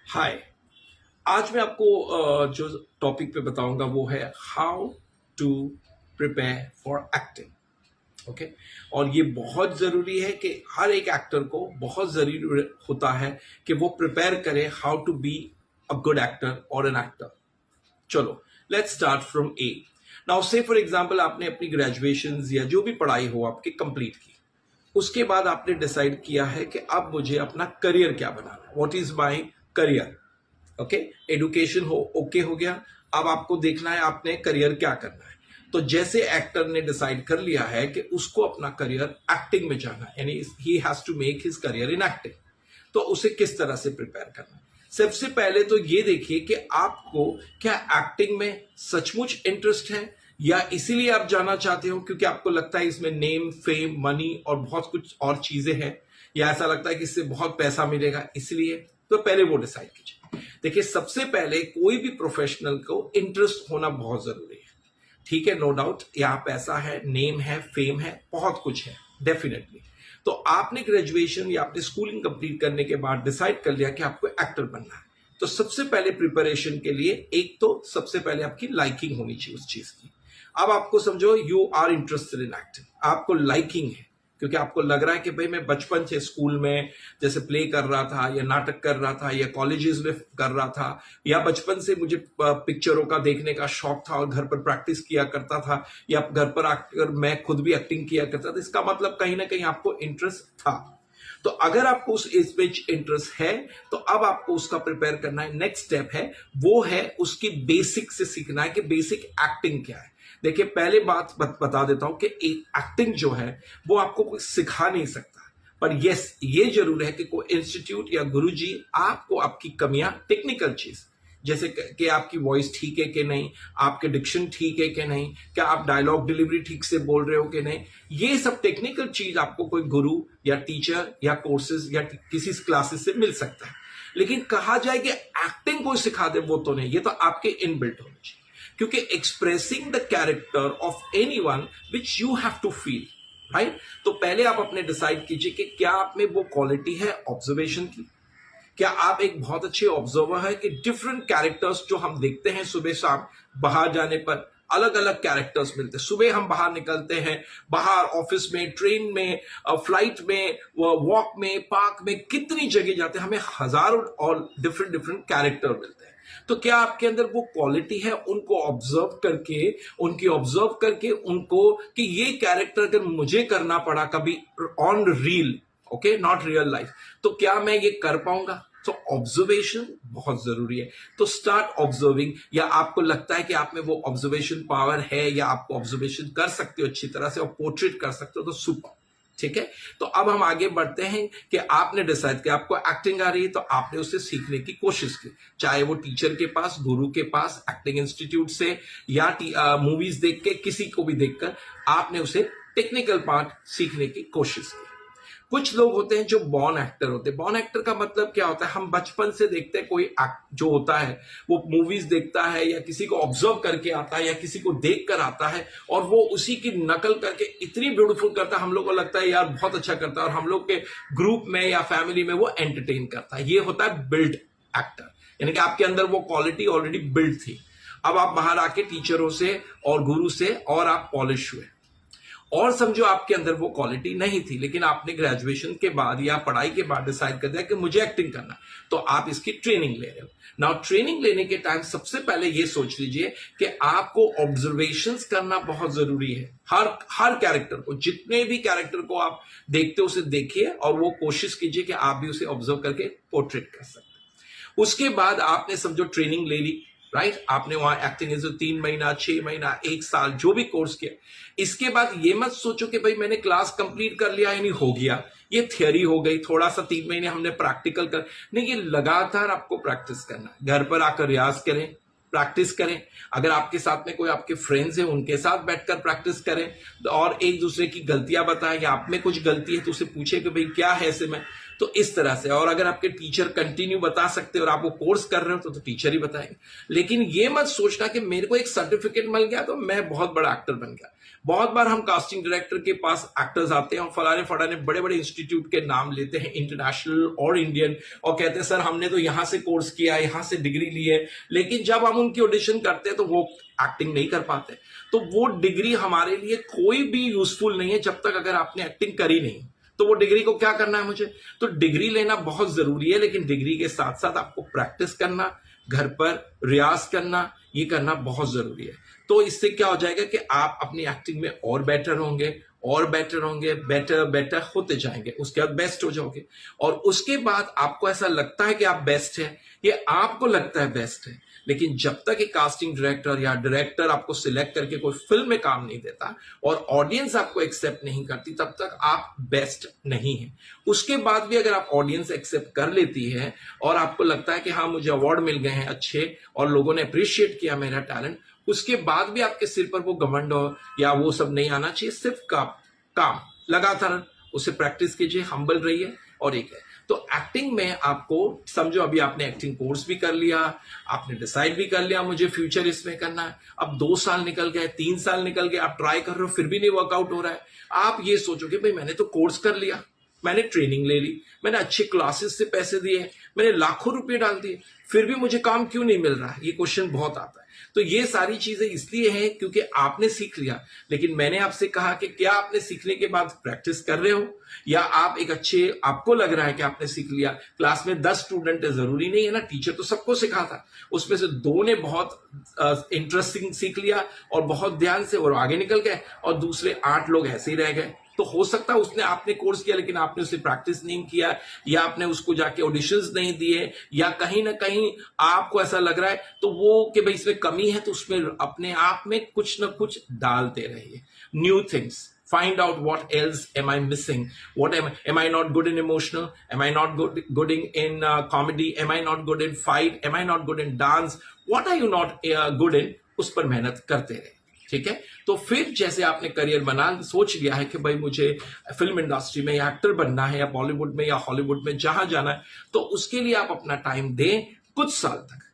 हाय। आज मैं आपको जो टॉपिक पे बताऊंगा वो है how to prepare for acting. Okay. और ये बहुत ज़रूरी है कि हर एक एक्टर को बहुत ज़रूरी होता है कि वो प्रिपेयर करे how to be a good actor और एन एक्टर। चलो, let's start from A. Now से फॉर एग्जांपल आपने अपनी ग्रेजुएशन या जो भी पढ़ाई हो आपकी कंप्लीट की। उसके बाद आपने डिसाइड किया है कि अब मुझे अपना करियर क्या बनाना है, what is my career. Okay, education हो ओके हो गया। अब आपको देखना है आपने करियर क्या करना है। तो जैसे एक्टर ने डिसाइड कर लिया है कि उसको अपना करियर एक्टिंग में जाना है, यानी he has to make his career in acting, तो उसे किस तरह से प्रिपेयर करना है। सबसे पहले तो ये देखिए कि आपको क्या एक्टिंग में सचमुच इंटरेस्ट है, या इसीलिए आप जाना चाहते हो क्योंकि आपको लगता है इसमें नेम फेम मनी और बहुत कुछ और चीजें हैं, या ऐसा लगता है कि इससे बहुत पैसा मिलेगा इसलिए। तो पहले वो डिसाइड कीजिए। देखिए, सबसे पहले कोई भी प्रोफेशनल को इंटरेस्ट होना बहुत जरूरी है। ठीक है, नो डाउट, यहाँ पैसा है, नेम है, फेम है, बहुत कुछ है डेफिनेटली। तो आपने ग्रेजुएशन या आपने स्कूलिंग कंप्लीट करने के बाद डिसाइड कर लिया कि आपको एक्टर बनना है। तो सबसे पहले प्रिपरेशन के लिए एक तो सबसे पहले आपकी लाइकिंग होनी चाहिए उस चीज की। अब आपको समझो you are interested in acting, आपको लाइकिंग है क्योंकि आपको लग रहा है कि भाई मैं बचपन से स्कूल में जैसे प्ले कर रहा था या नाटक कर रहा था या कॉलेजेस में कर रहा था, या बचपन से मुझे पिक्चरों का देखने का शौक था और घर पर प्रैक्टिस किया करता था, या घर पर आकर मैं खुद भी एक्टिंग किया करता था। इसका मतलब कहीं ना कहीं आपको इंटरेस्ट था। तो अगर आपको उस एज में इंटरेस्ट है तो अब आपको उसका प्रिपेयर करना है। नेक्स्ट स्टेप है वो है उसकी बेसिक से सीखना है कि बेसिक एक्टिंग क्या है। देखिए, पहले बात बता देता हूं कि एक्टिंग जो है वो आपको कोई सिखा नहीं सकता, पर यस ये जरूर है कि कोई इंस्टीट्यूट या गुरुजी आपको आपकी कमियां, टेक्निकल चीज जैसे कि आपकी वॉइस ठीक है कि नहीं, आपके डिक्शन ठीक है कि नहीं, क्या आप डायलॉग डिलीवरी ठीक से बोल रहे हो कि नहीं, ये सब टेक्निकल चीज आपको कोई गुरु या टीचर या कोर्सेज या किसी क्लासेस से मिल सकता है। लेकिन कहा जाए कि एक्टिंग कोई सिखा दे वो तो नहीं, ये तो आपके इनबिल्ट होना चाहिए। क्योंकि expressing the character of anyone which you have to feel, right. तो पहले आप अपने डिसाइड कीजिए कि क्या आप में वो क्वालिटी है ऑब्जर्वेशन की। क्या आप एक बहुत अच्छे ऑब्जर्वर है कि डिफरेंट कैरेक्टर्स जो हम देखते हैं सुबह शाम बाहर जाने पर अलग अलग कैरेक्टर्स मिलते हैं। सुबह हम बाहर निकलते हैं, बाहर ऑफिस में, ट्रेन में, फ्लाइट में, वॉक में, पार्क में, कितनी जगह जाते हैं, हमें हजारों और डिफरेंट डिफरेंट कैरेक्टर मिलते हैं। तो क्या आपके अंदर वो क्वालिटी है उनको ऑब्जर्व करके उनको कि ये कैरेक्टर अगर मुझे करना पड़ा कभी on reel, okay, not real life, तो क्या मैं ये कर पाऊंगा। तो ऑब्जर्वेशन बहुत जरूरी है। तो स्टार्ट ऑब्जर्विंग, या आपको लगता है कि आप में वो ऑब्जर्वेशन पावर है या आपको ऑब्जर्वेशन कर सकते हो अच्छी तरह से और पोर्ट्रेट कर सकते हो, तो सुपर। ठीक है, तो अब हम आगे बढ़ते हैं कि आपने डिसाइड किया आपको एक्टिंग आ रही है, तो आपने उसे सीखने की कोशिश की, चाहे वो टीचर के पास, गुरु के पास, एक्टिंग इंस्टीट्यूट से, या मूवीज देख के, किसी को भी देखकर आपने उसे टेक्निकल पार्ट सीखने की कोशिश की। कुछ लोग होते हैं जो बॉर्न एक्टर होते हैं। बॉर्न एक्टर का मतलब क्या होता है, हम बचपन से देखते हैं कोई जो होता है वो मूवीज देखता है या किसी को ऑब्जर्व करके आता है या किसी को देख कर आता है और वो उसी की नकल करके इतनी ब्यूटीफुल करता है, हम लोग को लगता है यार बहुत अच्छा करता है, और हम लोग के ग्रुप में या फैमिली में वो एंटरटेन करता है। ये होता है बिल्ड एक्टर, यानी कि आपके अंदर वो क्वालिटी ऑलरेडी बिल्ड थी। अब आप बाहर आके टीचरों से और गुरु से और आप पॉलिश हुए, और समझो आपके अंदर वो क्वालिटी नहीं थी, लेकिन आपने ग्रेजुएशन के बाद या पढ़ाई के बाद डिसाइड कर दिया कि मुझे एक्टिंग करना, तो आप इसकी ट्रेनिंग ले रहे हो। नाउ ट्रेनिंग लेने के टाइम सबसे पहले ये सोच लीजिए कि आपको ऑब्जर्वेशंस करना बहुत जरूरी है। हर कैरेक्टर को, जितने भी कैरेक्टर को आप देखते हो उसे देखिए और वो कोशिश कीजिए कि आप भी उसे ऑब्जर्व करके पोर्ट्रेट कर सकते। उसके बाद आपने समझो ट्रेनिंग ले ली, राइट, आपने वहां एक्टिंग जो 3 महीना, 6 महीना, 1 साल जो भी कोर्स किया। इसके बाद ये मत सोचो कि भाई मैंने क्लास कंप्लीट कर लिया यानी हो गया, ये थियोरी हो गई, थोड़ा सा 3 महीने हमने प्रैक्टिकल कर, नहीं, ये लगातार आपको प्रैक्टिस करना है। घर पर आकर रियाज करें, प्रैक्टिस करें। अगर आपके साथ में कोई आपके फ्रेंड्स हैं उनके साथ बैठकर प्रैक्टिस करें और एक दूसरे की गलतियां बताएं, या आप में कुछ गलती है तो उसे पूछे कि भाई क्या है ऐसे में, तो इस तरह से, और अगर आपके टीचर कंटिन्यू बता सकते और आप वो कोर्स कर रहे हो तो टीचर ही बताएंगे। लेकिन ये मत सोचना कि मेरे को एक सर्टिफिकेट मिल गया तो मैं बहुत बड़ा एक्टर बन गया। बहुत बार हम कास्टिंग डायरेक्टर के पास एक्टर्स आते हैं और फलाने फलाने बड़े बड़े इंस्टीट्यूट के नाम लेते हैं, इंटरनेशनल और इंडियन, और कहते हैं सर हमने तो यहां से कोर्स किया, यहां से डिग्री ली है। लेकिन जब हम उनकी ऑडिशन करते हैं तो वो एक्टिंग नहीं कर पाते। तो वो डिग्री हमारे लिए कोई भी यूजफुल नहीं है जब तक अगर आपने एक्टिंग करी नहीं। तो वो डिग्री को क्या करना है मुझे? तो डिग्री लेना बहुत जरूरी है, लेकिन डिग्री के साथ साथ आपको प्रैक्टिस करना, घर पर रियाज करना, ये करना बहुत जरूरी है। तो इससे क्या हो जाएगा कि आप अपनी एक्टिंग में और बेटर होंगे, और बेटर होंगे, बेटर बेटर होते जाएंगे, उसके बाद बेस्ट हो जाओगे। और उसके बाद आपको ऐसा लगता है कि आप बेस्ट है, ये आपको लगता है बेस्ट है, लेकिन जब तक एक कास्टिंग डायरेक्टर या डायरेक्टर आपको सिलेक्ट करके कोई फिल्म में काम नहीं देता और ऑडियंस आपको एक्सेप्ट नहीं करती, तब तक आप बेस्ट नहीं है। उसके बाद भी अगर आप ऑडियंस एक्सेप्ट कर लेती है और आपको लगता है कि हाँ मुझे अवार्ड मिल गए हैं अच्छे और लोगों ने अप्रिशिएट किया मेरा टैलेंट, उसके बाद भी आपके सिर पर वो घमंड हो या वो सब नहीं आना चाहिए। सिर्फ काम लगातार उसे प्रैक्टिस कीजिए, हम्बल रहिए, और एक है। तो एक्टिंग में आपको समझो, अभी आपने एक्टिंग कोर्स भी कर लिया, आपने डिसाइड भी कर लिया मुझे फ्यूचर इसमें करना है। अब 2 साल निकल गए, 3 साल निकल गए, आप ट्राई कर रहे हो फिर भी नहीं वर्कआउट हो रहा है। आप ये सोचोगे भाई मैंने तो कोर्स कर लिया, मैंने ट्रेनिंग ले ली, मैंने अच्छे क्लासेस से पैसे दिए, मैंने लाखों रुपए डाल दिए, फिर भी मुझे काम क्यों नहीं मिल रहा है? ये क्वेश्चन बहुत आता है। तो ये सारी चीजें इसलिए हैं क्योंकि आपने सीख लिया, लेकिन मैंने आपसे कहा कि क्या आपने सीखने के बाद प्रैक्टिस कर रहे हो, या आप एक अच्छे, आपको लग रहा है कि आपने सीख लिया। क्लास में 10 स्टूडेंट है, जरूरी नहीं है ना, टीचर तो सबको सिखाता, उसमें से 2 ने बहुत इंटरेस्टिंग सीख लिया और बहुत ध्यान से और आगे निकल गए, और दूसरे 8 लोग ऐसे ही रह गए। तो हो सकता है उसने, आपने कोर्स किया लेकिन आपने उसे प्रैक्टिस नहीं किया, या आपने उसको जाके ऑडिशंस नहीं दिए, या कहीं ना कहीं आपको ऐसा लग रहा है तो वो कि भाई इसमें कमी है, तो उसमें अपने आप में कुछ ना कुछ डालते रहिए, new things. Find out what else am I missing? What am I not good in emotional? Am I not good in comedy? Am I not good in fight? Am I not good in dance? What are you not good in? उस पर मेहनत करते रहे, ठीक है। तो फिर जैसे आपने करियर बना सोच लिया है कि भाई मुझे फिल्म इंडस्ट्री में या एक्टर बनना है, या बॉलीवुड में या हॉलीवुड में जहां जाना है, तो उसके लिए आप अपना टाइम दें कुछ साल तक।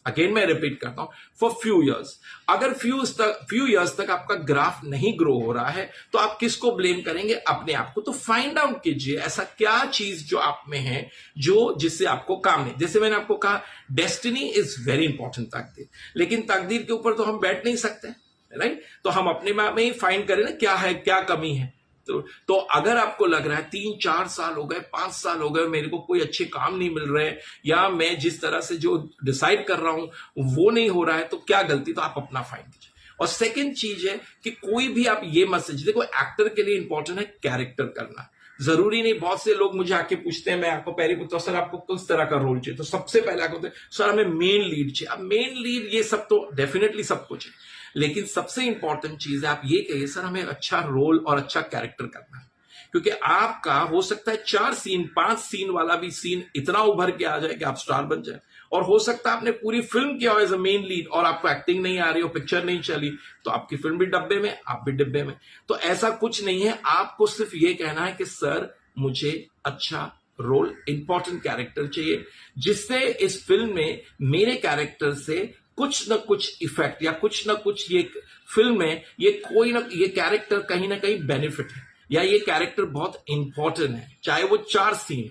अगेन मैं रिपीट करता हूं, फॉर फ्यू इयर्स। अगर फ्यू इयर्स तक आपका ग्राफ नहीं ग्रो हो रहा है तो आप किसको ब्लेम करेंगे? अपने आप को। तो फाइंड आउट कीजिए ऐसा क्या चीज जो आप में है जो जिससे आपको काम नहीं। जैसे मैंने आपको कहा, डेस्टिनी इज वेरी इंपॉर्टेंट, तकदीर, लेकिन तकदीर के ऊपर तो हम बैठ नहीं सकते, राइट। तो हम अपने में ही फाइंड करें ना क्या है, क्या कमी है। तो अगर आपको लग रहा है 3-4 साल हो गए, 5 साल हो गए, मेरे को कोई अच्छे काम नहीं मिल रहे, या मैं जिस तरह से जो डिसाइड कर रहा हूं वो नहीं हो रहा है, तो क्या गलती? तो आप अपना फाइंड कीजिए। और सेकंड चीज है कि कोई भी आप ये मत समझिए, देखो एक्टर के लिए इंपॉर्टेंट है कैरेक्टर करना। जरूरी नहीं, बहुत से लोग मुझे आके पूछते हैं, मैं आपको पहले पूछता हूं सर आपको किस तरह का रोल चाहिए, तो सबसे पहले आके सर हमें मेन लीड चाहिए। अब मेन लीड ये सब तो डेफिनेटली सब कुछ है, लेकिन सबसे इंपॉर्टेंट चीज है आप ये कहिए सर हमें अच्छा रोल और अच्छा कैरेक्टर करना है। क्योंकि आपका हो सकता है 4 सीन 5 सीन वाला भी सीन इतना उभर के आ जाए कि आप स्टार बन जाए, और हो सकता है आपने पूरी फिल्म किया हो एज अ मेन लीड और आपको एक्टिंग नहीं आ रही हो, पिक्चर नहीं चली, तो आपकी फिल्म भी डब्बे में, आप भी डिब्बे में। तो ऐसा कुछ नहीं है, आपको सिर्फ ये कहना है कि सर मुझे अच्छा रोल, इंपॉर्टेंट कैरेक्टर चाहिए, जिससे इस फिल्म में मेरे कैरेक्टर से कुछ ना कुछ इफेक्ट या कुछ ना कुछ ये फिल्म में ये कोई ना ये कैरेक्टर कहीं ना कहीं बेनिफिट है, या ये कैरेक्टर बहुत इंपॉर्टेंट है, चाहे वो 4 सीन।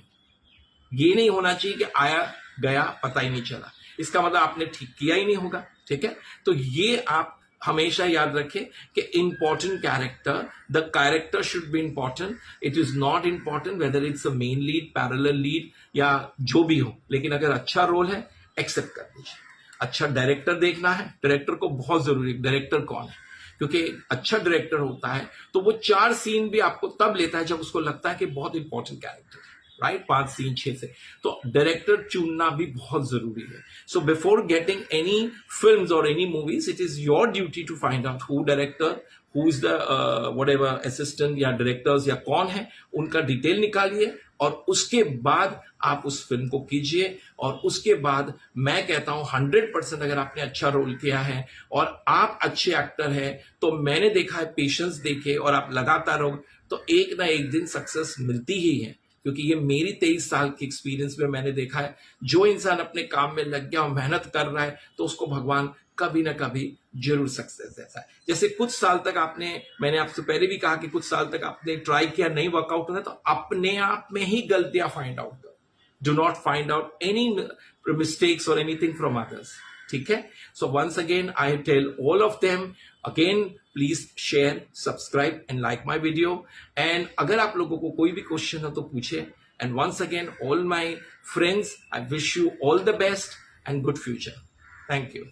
ये नहीं होना चाहिए कि आया गया पता ही नहीं चला, इसका मतलब आपने ठीक किया ही नहीं होगा, ठीक है। तो ये आप हमेशा याद रखें कि important character, the character should be important, it is not important whether it's a main lead, parallel lead या जो भी हो, लेकिन अगर अच्छा रोल है एक्सेप्ट कर दीजिए। अच्छा डायरेक्टर देखना है, डायरेक्टर को बहुत जरूरी है, डायरेक्टर कौन है, क्योंकि अच्छा डायरेक्टर होता है तो वो 4 सीन भी आपको तब लेता है जब उसको लगता है कि बहुत इंपॉर्टेंट कैरेक्टर है, राइट। 5 सीन 6 से, तो डायरेक्टर चुनना भी बहुत जरूरी है। So before getting any films और any movies, it is your duty to find out who director, who is the whatever assistant या डायरेक्टर्स या कौन है, उनका डिटेल निकालिए और उसके बाद आप उस फिल्म को कीजिए। और उसके बाद मैं कहता हूं 100% अगर आपने अच्छा रोल किया है और आप अच्छे एक्टर हैं, तो मैंने देखा है, पेशेंस देखे और आप लगातार हो, तो एक ना एक दिन सक्सेस मिलती ही है। क्योंकि ये मेरी 23 साल की एक्सपीरियंस में मैंने देखा है, जो इंसान अपने काम में लग गया और मेहनत कर रहा है तो उसको भगवान कभी ना कभी जरूर सक्सेस देता है। जैसे कुछ साल तक मैंने आपसे पहले भी कहा कि कुछ साल तक आपने ट्राई किया, नहीं वर्कआउट होता, तो अपने आप में ही गलतियां फाइंड आउट करो। Do not find out any mistakes और एनीथिंग फ्रॉम अदर्स, ठीक है? So once again I tell all of them again, please share, subscribe and like my video. And अगर आप लोगों को कोई भी क्वेश्चन हो तो पूछे। And once again all my friends, I wish you all the best and good future. Thank you.